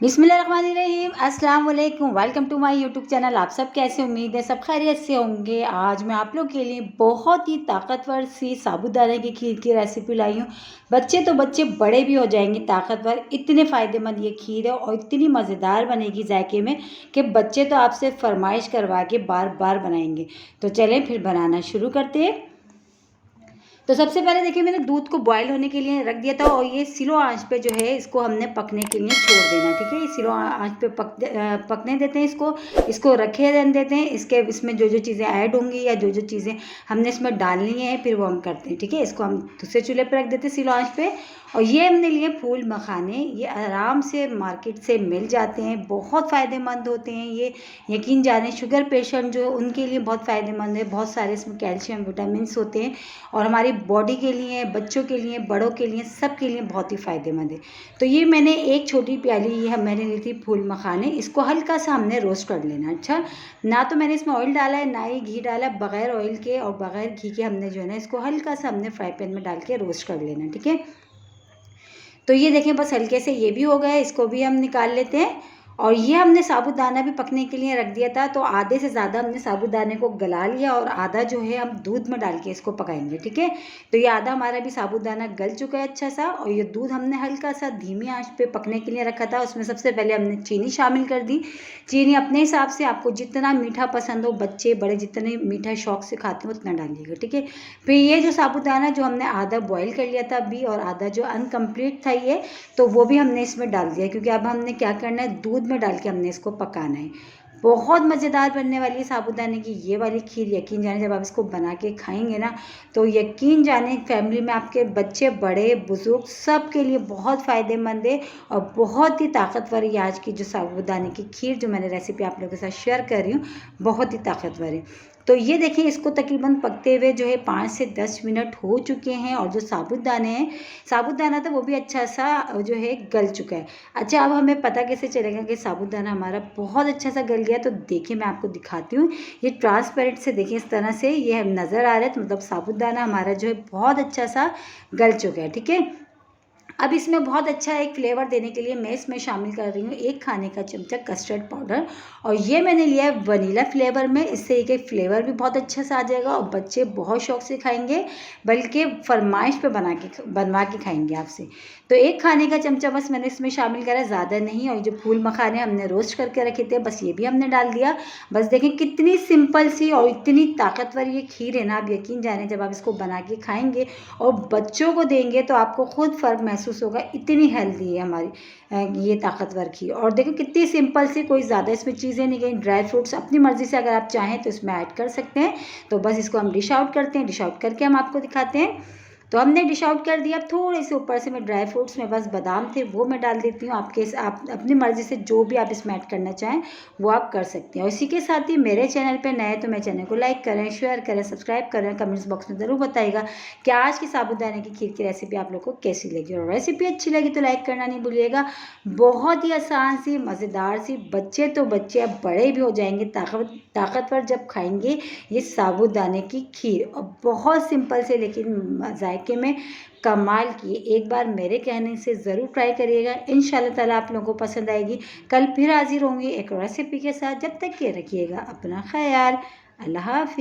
बिस्मिल्लाहिर्रहमानिर्रहीम, अस्सलाम वालेकुम। Welcome to my YouTube channel. आप सब कैसे, उम्मीद है सब खैरियत से होंगे। आज मैं आप लोग के लिए बहुत ही ताकतवर सी साबूदाने की खीर की रेसिपी लाई हूँ। बच्चे तो बच्चे, बड़े भी हो जाएंगे ताकतवर। इतने फ़ायदेमंद ये खीर है और इतनी मज़ेदार बनेगी जायके में कि बच्चे तो आपसे फरमाइश करवा के बार बार बनाएंगे। तो चलें फिर बनाना शुरू करते हैं। तो सबसे पहले देखिए, मैंने दूध को बॉईल होने के लिए रख दिया था और ये स्लो आंच पे जो है इसको हमने पकने के लिए छोड़ देना। ठीक है, स्लो आंच पे पकने देते हैं इसको रखे रहने देते हैं। इसमें जो जो चीज़ें ऐड होंगी या जो जो चीज़ें हमने इसमें डालनी है फिर वो हम करते हैं। ठीक है, इसको हम दूसरे चूल्हे पर रख देते हैं स्लो आंच पे। और ये हमने लिए फूल मखाने, ये आराम से मार्केट से मिल जाते हैं, बहुत फ़ायदेमंद होते हैं ये। यकीन जाने शुगर पेशेंट जो उनके लिए बहुत फ़ायदेमंद है। बहुत सारे इसमें कैल्शियम विटामिन्स होते हैं और हमारी बॉडी के लिए, बच्चों के लिए, बड़ों के लिए, सब के लिए बहुत ही फ़ायदेमंद है। तो ये मैंने एक छोटी प्याली ये मैंने ली थी फूल मखाने। इसको हल्का सा हमने रोस्ट कर लेना। अच्छा, ना तो मैंने इसमें ऑयल डाला है ना ही घी डाला, बग़ैर ऑयल के और बग़ैर घी के हमने जो है ना इसको हल्का सा हमने फ्राई पैन में डाल के रोस्ट कर लेना। ठीक है, तो ये देखें बस हल्के से ये भी हो गया, इसको भी हम निकाल लेते हैं। और ये हमने साबूदाना भी पकने के लिए रख दिया था, तो आधे से ज़्यादा हमने साबूदाने को गला लिया और आधा जो है हम दूध में डाल के इसको पकाएंगे। ठीक है, तो ये आधा हमारा भी साबूदाना गल चुका है अच्छा सा। और ये दूध हमने हल्का सा धीमी आंच पे पकने के लिए रखा था। उसमें सबसे पहले हमने चीनी शामिल कर दी। चीनी अपने हिसाब से, आपको जितना मीठा पसंद हो, बच्चे बड़े जितने मीठा शौक से खाते हो उतना डालिएगा। ठीक है, फिर ये जो साबूदाना जो हमने आधा बॉयल कर लिया था अभी और आधा जो अनकम्प्लीट था ये, तो वो भी हमने इसमें डाल दिया, क्योंकि अब हमने क्या करना है, दूध में डाल के हमने इसको पकाना है। बहुत मज़ेदार बनने वाली है साबूदाने की ये वाली खीर। यकीन जाने जब आप इसको बना के खाएंगे ना, तो यकीन जाने फैमिली में आपके बच्चे, बड़े, बुजुर्ग, सब के लिए बहुत फ़ायदेमंद है और बहुत ही ताकतवर है। आज की जो साबूदाने की खीर जो मैंने रेसिपी आप लोगों के साथ शेयर कर रही हूँ, बहुत ही ताकतवर है। तो ये देखिए, इसको तकरीबन पकते हुए जो है 5 से 10 मिनट हो चुके हैं और जो साबूदाने हैं, साबूदाना था वो भी अच्छा सा जो है गल चुका है। अच्छा, अब हमें पता कैसे चलेगा कि साबूदाना हमारा बहुत अच्छा सा गल गया? तो देखिए मैं आपको दिखाती हूँ। ये ट्रांसपेरेंट से देखिए, इस तरह से ये नज़र आ रहा है, तो मतलब साबूदाना हमारा जो है बहुत अच्छा सा गल चुका है। ठीक है, अब इसमें बहुत अच्छा एक फ्लेवर देने के लिए मैं इसमें शामिल कर रही हूँ 1 खाने का चमचा कस्टर्ड पाउडर। और ये मैंने लिया है वनीला फ्लेवर में। इससे एक फ्लेवर भी बहुत अच्छा सा आ जाएगा और बच्चे बहुत शौक से खाएंगे, बल्कि फरमाइश पे बनवा के खाएंगे आपसे। तो 1 खाने का चमचा बस मैंने इसमें शामिल करा, ज़्यादा नहीं। और जो फूल मखाने हमने रोस्ट करके रखे थे, बस ये भी हमने डाल दिया। बस देखें कितनी सिंपल सी और इतनी ताकतवर ये खीर है ना, आप यकीन जाने जब आप इसको बना के खाएंगे और बच्चों को देंगे तो आपको खुद फ़र्क महसूस होगा। इतनी हेल्दी है हमारी ये ताकतवर खीर। और देखो कितनी सिंपल सी, कोई ज़्यादा इसमें चीज़ें नहीं गई। ड्राई फ्रूट्स अपनी मर्ज़ी से अगर आप चाहें तो इसमें ऐड कर सकते हैं। तो बस इसको हम डिश आउट करते हैं, डिश आउट करके हम आपको दिखाते हैं। तो हमने डिश आउट कर दिया। अब थोड़े से ऊपर से मैं ड्राई फ्रूट्स में बस बादाम थे वो मैं डाल देती हूँ। आप अपनी मर्ज़ी से जो भी आप इसमें ऐड करना चाहें वो आप कर सकते हैं। और इसी के साथ ही मेरे चैनल पे नए तो मेरे चैनल को लाइक करें, शेयर करें, सब्सक्राइब करें। कमेंट्स बॉक्स में ज़रूर बताइएगा कि आज की साबूदाने की खीर की रेसिपी आप लोग को कैसी लगी। और रेसिपी अच्छी लगी तो लाइक करना नहीं भूलिएगा। बहुत ही आसान सी, मज़ेदार सी, बच्चे तो बच्चे अब बड़े भी हो जाएंगे ताकतवर जब खाएंगे ये साबूदाने की खीर। और बहुत सिंपल से लेकिन जायके में कमाल की। एक बार मेरे कहने से ज़रूर ट्राई करिएगा, इंशाल्लाह ताला आप लोगों को पसंद आएगी। कल फिर हाजिर होंगी एक रेसिपी के साथ। जब तक के रखिएगा अपना ख्याल। अल्लाह हाफिज़।